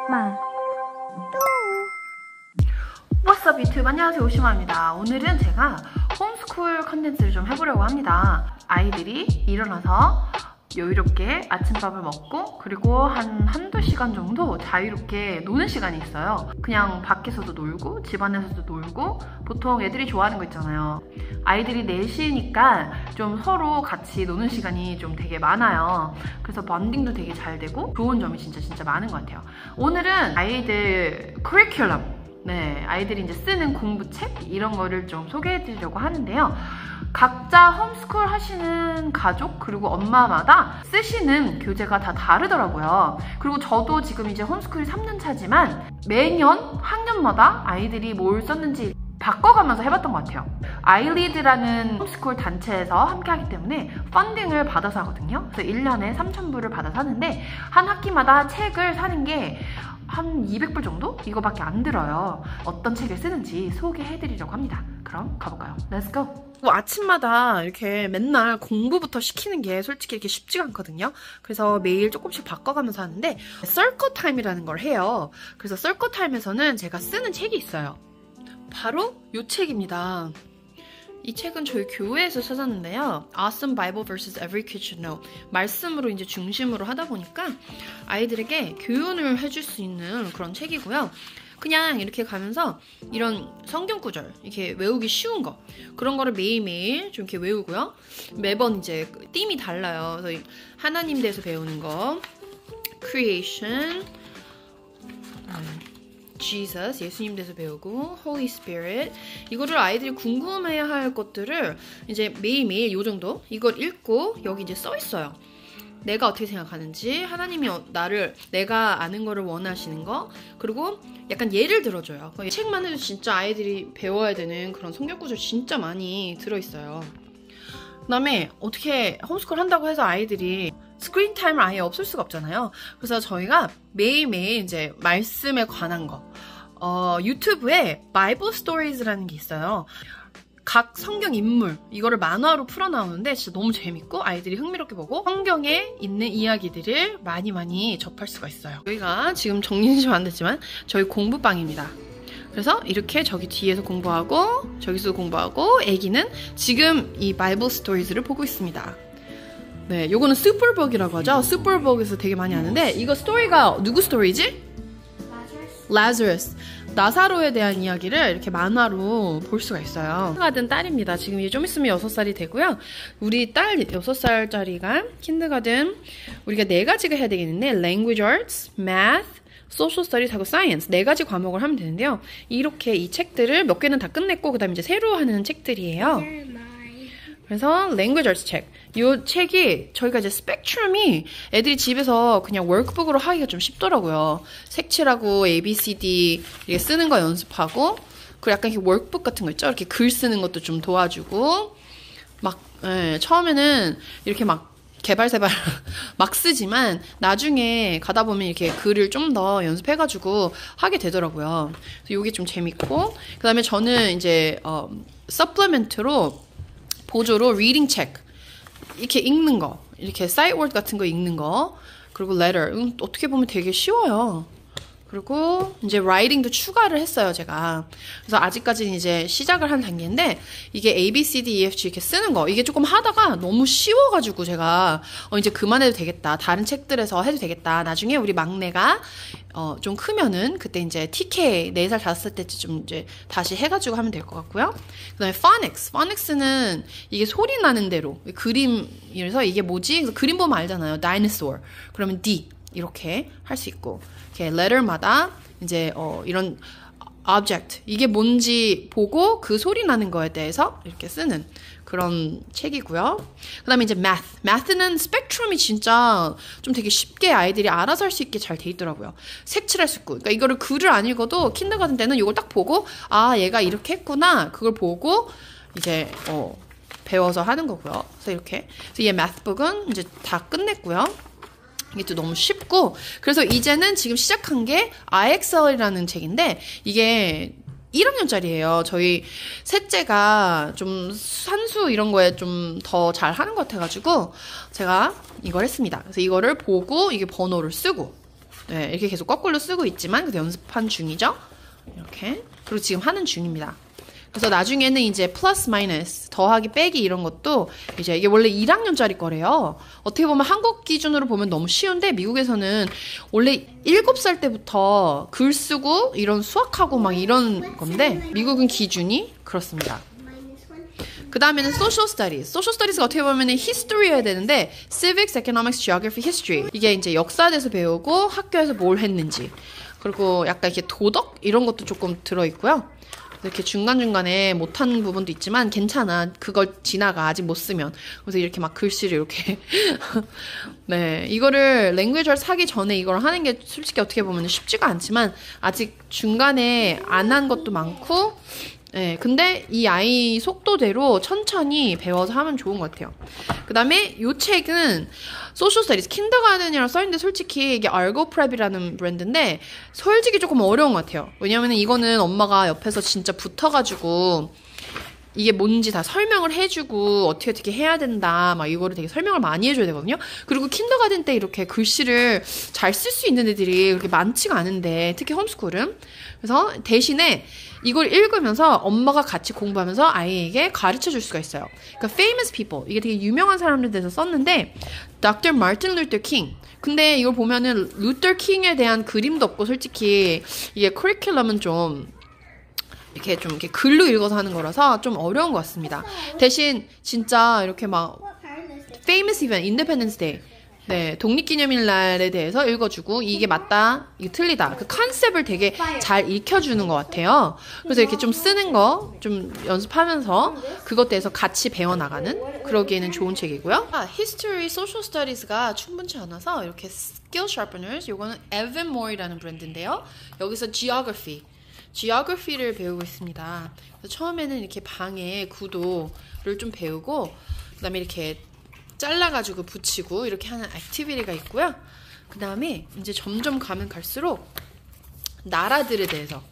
마. What's up 유튜브, 안녕하세요, 오시마입니다. 오늘은 제가 홈스쿨 컨텐츠를 좀 해보려고 합니다. 아이들이 일어나서 여유롭게 아침밥을 먹고 그리고 한두 시간 정도 자유롭게 노는 시간이 있어요. 그냥 밖에서도 놀고 집 안에서도 놀고, 보통 애들이 좋아하는 거 있잖아요. 아이들이 넷이니까 좀 서로 같이 노는 시간이 좀 되게 많아요. 그래서 번딩도 되게 잘 되고 좋은 점이 진짜 많은 것 같아요. 오늘은 아이들 커리큘럼, 아이들이 이제 쓰는 공부책 이런 거를 좀 소개해드리려고 하는데요. 각자 홈스쿨 하시는 가족 그리고 엄마마다 쓰시는 교재가 다 다르더라고요. 그리고 저도 지금 이제 홈스쿨이 3년 차지만 매년 학년마다 아이들이 뭘 썼는지 바꿔가면서 해봤던 것 같아요. 아이리드라는 홈스쿨 단체에서 함께 하기 때문에 펀딩을 받아서 하거든요. 그래서 1년에 3,000불을 받아서 하는데 한 학기마다 책을 사는 게 한 200불 정도? 이거밖에 안 들어요. 어떤 책을 쓰는지 소개해드리려고 합니다. 그럼 가볼까요? Let's go! 아침마다 이렇게 맨날 공부부터 시키는 게 솔직히 이렇게 쉽지가 않거든요. 그래서 매일 조금씩 바꿔가면서 하는데 서클 타임이라는 걸 해요. 그래서 서클 타임에서는 제가 쓰는 책이 있어요. 바로 이 책입니다. 이 책은 저희 교회에서 찾았는데요. Awesome Bible versus Every Kid Should Know. 말씀으로 이제 중심으로 하다 보니까 아이들에게 교훈을 해줄 수 있는 그런 책이고요. 그냥 이렇게 가면서 이런 성경 구절, 이렇게 외우기 쉬운 거, 그런 거를 매일매일 좀 이렇게 외우고요. 매번 이제 띠이 달라요. 그래서 하나님 대해서 배우는 거, Creation, Jesus, 예수님 대해서 배우고, Holy Spirit, 이거를 아이들이 궁금해야 할 것들을 이제 매일매일 요 정도 이걸 읽고 여기 이제 써 있어요. 내가 어떻게 생각하는지, 하나님이 내가 아는 거를 원하시는 거, 그리고 약간 예를 들어줘요. 책만 해도 진짜 아이들이 배워야 되는 그런 성경 구절 진짜 많이 들어있어요. 그 다음에 어떻게 홈스쿨 한다고 해서 아이들이 스크린 타임을 아예 없을 수가 없잖아요. 그래서 저희가 매일매일 이제 말씀에 관한 거, 유튜브에 바이블 스토리즈라는 게 있어요. 각 성경 인물, 이거를 만화로 풀어나오는데 진짜 너무 재밌고 아이들이 흥미롭게 보고 성경에 있는 이야기들을 많이 접할 수가 있어요. 여기가 지금 정리는 좀 안 됐지만 저희 공부방입니다. 그래서 이렇게 저기 뒤에서 공부하고 저기서 공부하고, 애기는 지금 이 바이블 스토리즈를 보고 있습니다. 네, 요거는 슈퍼북이라고 하죠. 슈퍼북에서 되게 많이 하는데, 이거 스토리가 누구 스토리지? 라자루스. 나사로에 대한 이야기를 이렇게 만화로 볼 수가 있어요. 킨드가든 딸입니다. 지금 이제 좀 있으면 6살이 되고요. 우리 딸 6살짜리가 킨드가든, 우리가 4가지가 해야 되겠는데 Language Arts, Math, Social Studies 하고 Science 4가지 과목을 하면 되는데요. 이렇게 이 책들을 몇 개는 다 끝냈고 그 다음에 이제 새로 하는 책들이에요. 그래서 Language Arts 책, 이 책이 저희가 이제 스펙트럼이 애들이 집에서 그냥 워크북으로 하기가 좀 쉽더라고요. 색칠하고 ABCD 이렇게 쓰는 거 연습하고, 그리고 약간 이렇게 워크북 같은 거 있죠? 이렇게 글 쓰는 것도 좀 도와주고, 처음에는 이렇게 막 개발세발 막 쓰지만 나중에 가다 보면 이렇게 글을 좀 더 연습해가지고 하게 되더라고요. 그래서 이게 좀 재밌고, 그 다음에 저는 이제 서플리멘트로 보조로 리딩 책, 이렇게 읽는 거, 이렇게 사이트 워드 같은 거 읽는 거, 그리고 letter, 어떻게 보면 되게 쉬워요. 그리고 이제 라이팅도 추가를 했어요, 제가. 그래서 아직까지는 이제 시작을 한 단계인데, 이게 A, B, C, D, E, F, G 이렇게 쓰는 거, 이게 조금 하다가 너무 쉬워가지고 제가 이제 그만해도 되겠다, 다른 책들에서 해도 되겠다, 나중에 우리 막내가 좀 크면은 그때 이제 TK 4살 5살 때쯤 좀 이제 다시 해가지고 하면 될 것 같고요. 그 다음에 phonics는 이게 소리 나는 대로 그림이라서 이게 뭐지? 그래서 그림 보면 알잖아요. dinosaur 그러면 D 이렇게 할 수 있고, 이렇게 letter마다 이제 이런 object, 이게 뭔지 보고 그 소리 나는 거에 대해서 이렇게 쓰는 그런 책이고요. 그 다음에 이제 math는 스펙트럼이 진짜 좀 되게 쉽게 아이들이 알아서 할 수 있게 잘 돼 있더라고요. 색칠할 수 있고, 그러니까 이거를 글을 안 읽어도 킨더가든 때는 이걸 딱 보고, 아, 얘가 이렇게 했구나, 그걸 보고 이제 배워서 하는 거고요. 그래서 이렇게, 그래서 얘 math북은 이제 다 끝냈고요. 이게 또 너무 쉽고, 그래서 이제는 지금 시작한 게 IXL이라는 책인데, 이게 1학년짜리예요. 저희 셋째가 좀 산수 이런 거에 좀 더 잘하는 것 같아가지고 제가 이걸 했습니다. 그래서 이거를 보고 이게 번호를 쓰고, 네, 이렇게 계속 거꾸로 쓰고 있지만 그래도 연습한 중이죠. 이렇게. 그리고 지금 하는 중입니다. 그래서 나중에는 이제 플러스 마이너스, 더하기 빼기 이런 것도 이제 이게 원래 1학년짜리 거래요. 어떻게 보면 한국 기준으로 보면 너무 쉬운데 미국에서는 원래 7살 때부터 글 쓰고 이런 수학하고 막 이런 건데 미국은 기준이 그렇습니다. 그 다음에는 social studies. social studies가 어떻게 보면 history여야 되는데 civics, economics, geography, history. 이게 이제 역사에 대해서 배우고 학교에서 뭘 했는지. 그리고 약간 이렇게 도덕 이런 것도 조금 들어있고요. 이렇게 중간중간에 못한 부분도 있지만 괜찮아. 그걸 지나가. 아직 못 쓰면. 그래서 이렇게 막 글씨를 이렇게. 네. 이거를 랭귀지를 사기 전에 이걸 하는 게 솔직히 어떻게 보면 쉽지가 않지만 아직 중간에 안 한 것도 많고 네, 근데 이 아이 속도대로 천천히 배워서 하면 좋은 것 같아요. 그 다음에 이 책은 소셜 스터디스 킨더가든이라고 써있는데 솔직히 이게 알고프랩이라는 브랜드인데 솔직히 조금 어려운 것 같아요. 왜냐면은 이거는 엄마가 옆에서 진짜 붙어가지고 이게 뭔지 다 설명을 해주고 어떻게 해야 된다 막 이거를 되게 설명을 많이 해줘야 되거든요. 그리고 킨더가든 때 이렇게 글씨를 잘 쓸 수 있는 애들이 그렇게 많지가 않은데 특히 홈스쿨은 그래서 대신에 이걸 읽으면서 엄마가 같이 공부하면서 아이에게 가르쳐 줄 수가 있어요. 그러니까 famous people 이게 되게 유명한 사람들에 대해서 썼는데 Dr. Martin Luther King 근데 이걸 보면은 루터 킹에 대한 그림도 없고 솔직히 이게 커리큘럼은 좀 이렇게 글로 읽어서 하는 거라서 좀 어려운 것 같습니다. 대신 진짜 이렇게 막 famous event, Independence Day 네, 독립기념일 날에 대해서 읽어주고 이게 맞다, 이게 틀리다 그 컨셉을 되게 잘 익혀주는 것 같아요. 그래서 이렇게 좀 쓰는 거 좀 연습하면서 그것 대해서 같이 배워나가는 그러기에는 좋은 책이고요. History, Social Studies가 충분치 않아서 이렇게 Skill Sharpeners 요거는 Evanmore이라는 브랜드인데요. 여기서 Geography를 배우고 있습니다. 그래서 처음에는 이렇게 방의 구도를 좀 배우고 그 다음에 이렇게 잘라가지고 붙이고 이렇게 하는 액티비티가 있고요. 그 다음에 이제 점점 가면 갈수록 나라들에 대해서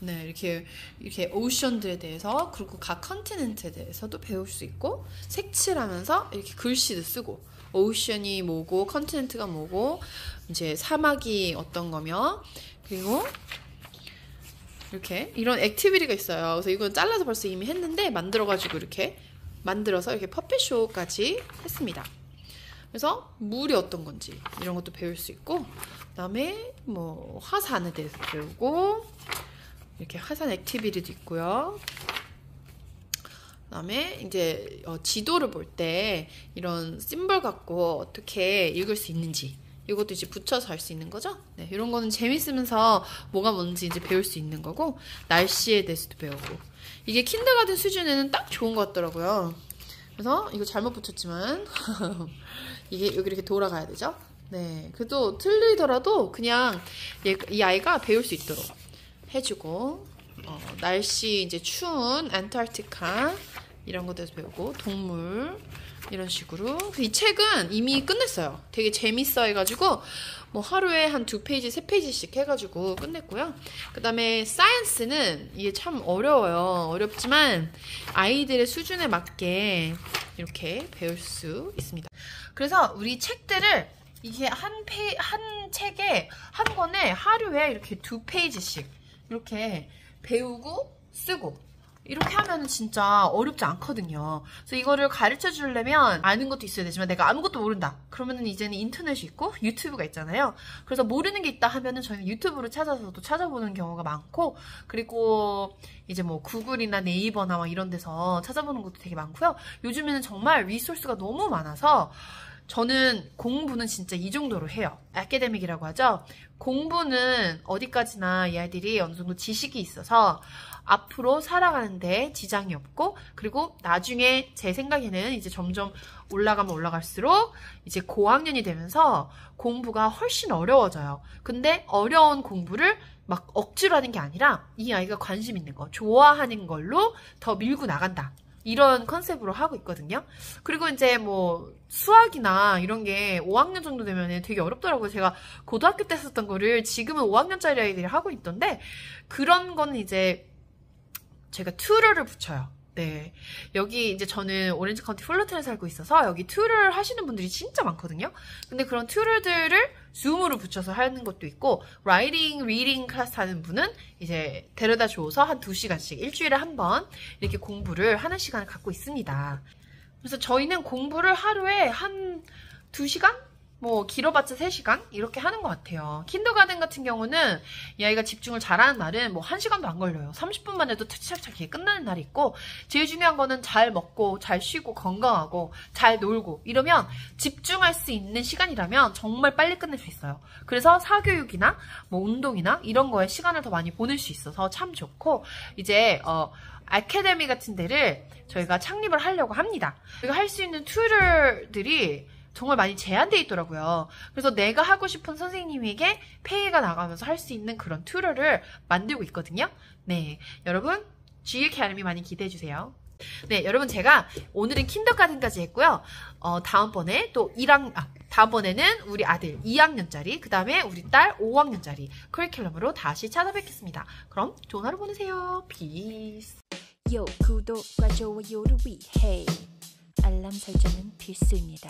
네, 이렇게 오션들에 대해서 그리고 각 컨티넨트에 대해서도 배울 수 있고 색칠하면서 이렇게 글씨도 쓰고 오션이 뭐고 컨티넨트가 뭐고 이제 사막이 어떤 거며 그리고 이렇게 이런 액티비티가 있어요. 그래서 이건 잘라서 벌써 이미 했는데 만들어가지고 이렇게 만들어서 이렇게 퍼펫쇼까지 했습니다. 그래서 물이 어떤 건지 이런 것도 배울 수 있고 그다음에 뭐 화산에 대해서 배우고 이렇게 화산 액티비티도 있고요. 그다음에 이제 지도를 볼 때 이런 심벌 갖고 어떻게 읽을 수 있는지 이것도 이제 붙여서 할 수 있는 거죠. 네, 이런 거는 재밌으면서 뭐가 뭔지 이제 배울 수 있는 거고 날씨에 대해서도 배우고 이게 킨더가든 수준에는 딱 좋은 것 같더라고요. 그래서 이거 잘못 붙였지만 이게 여기 이렇게 돌아가야 되죠. 네, 그래도 틀리더라도 그냥 이 아이가 배울 수 있도록 해주고 날씨 이제 추운 안타르티카 이런 것들에서 배우고 동물 이런 식으로 이 책은 이미 끝냈어요. 되게 재밌어 해가지고 뭐 하루에 한 2페이지, 3페이지씩 해가지고 끝냈고요. 그 다음에 사이언스는 이게 참 어려워요. 어렵지만 아이들의 수준에 맞게 이렇게 배울 수 있습니다. 그래서 우리 책들을 이게 한 책에 한 권에 하루에 이렇게 2페이지씩 이렇게 배우고 쓰고 이렇게 하면 진짜 어렵지 않거든요. 그래서 이거를 가르쳐 주려면 아는 것도 있어야 되지만 내가 아무것도 모른다. 그러면은 이제는 인터넷이 있고 유튜브가 있잖아요. 그래서 모르는 게 있다 하면은 저희는 유튜브로 찾아서도 찾아보는 경우가 많고 그리고 이제 뭐 구글이나 네이버나 막 이런 데서 찾아보는 것도 되게 많고요. 요즘에는 정말 리소스가 너무 많아서 저는 공부는 진짜 이 정도로 해요. 아카데믹이라고 하죠. 공부는 어디까지나 이 아이들이 어느 정도 지식이 있어서 앞으로 살아가는데 지장이 없고 그리고 나중에 제 생각에는 이제 점점 올라가면 올라갈수록 이제 고학년이 되면서 공부가 훨씬 어려워져요. 근데 어려운 공부를 막 억지로 하는 게 아니라 이 아이가 관심 있는 거, 좋아하는 걸로 더 밀고 나간다. 이런 컨셉으로 하고 있거든요. 그리고 이제 뭐 수학이나 이런 게 5학년 정도 되면 되게 어렵더라고요. 제가 고등학교 때 썼던 거를 지금은 5학년짜리 아이들이 하고 있던데 그런 거는 이제 제가 튜러를 붙여요. 네, 여기 이제 저는 오렌지 카운티 풀러튼에 살고 있어서 여기 튜러를 하시는 분들이 진짜 많거든요. 근데 그런 튜러들을 줌으로 붙여서 하는 것도 있고, 라이팅, 리딩 클래스 하는 분은 이제 데려다 줘서 한 2시간씩 일주일에 한 번 이렇게 공부를 하는 시간을 갖고 있습니다. 그래서 저희는 공부를 하루에 한 2시간? 뭐 길어봤자 3시간? 이렇게 하는 것 같아요. 킨더가든 같은 경우는 이 아이가 집중을 잘하는 날은 뭐 1시간도 안 걸려요. 30분만 해도 차차차게 끝나는 날이 있고, 제일 중요한 거는 잘 먹고 잘 쉬고 건강하고 잘 놀고 이러면 집중할 수 있는 시간이라면 정말 빨리 끝낼 수 있어요. 그래서 사교육이나 뭐 운동이나 이런 거에 시간을 더 많이 보낼 수 있어서 참 좋고, 이제 아카데미 같은 데를 저희가 창립을 하려고 합니다. 저희가 할 수 있는 튜터들이 정말 많이 제한되어 있더라고요. 그래서 내가 하고 싶은 선생님에게 페이가 나가면서 할 수 있는 그런 튜터를 만들고 있거든요. 네, 여러분 G Academy 많이 기대해주세요. 네, 여러분 제가 오늘은 킨더가든까지 했고요. 다음번에 또 다음번에는 우리 아들 2학년짜리, 그 다음에 우리 딸 5학년짜리 커리큘럼으로 다시 찾아뵙겠습니다. 그럼 좋은 하루 보내세요. 피스. 요, 구독과 좋아요를 위해 알람 설정은 필수입니다.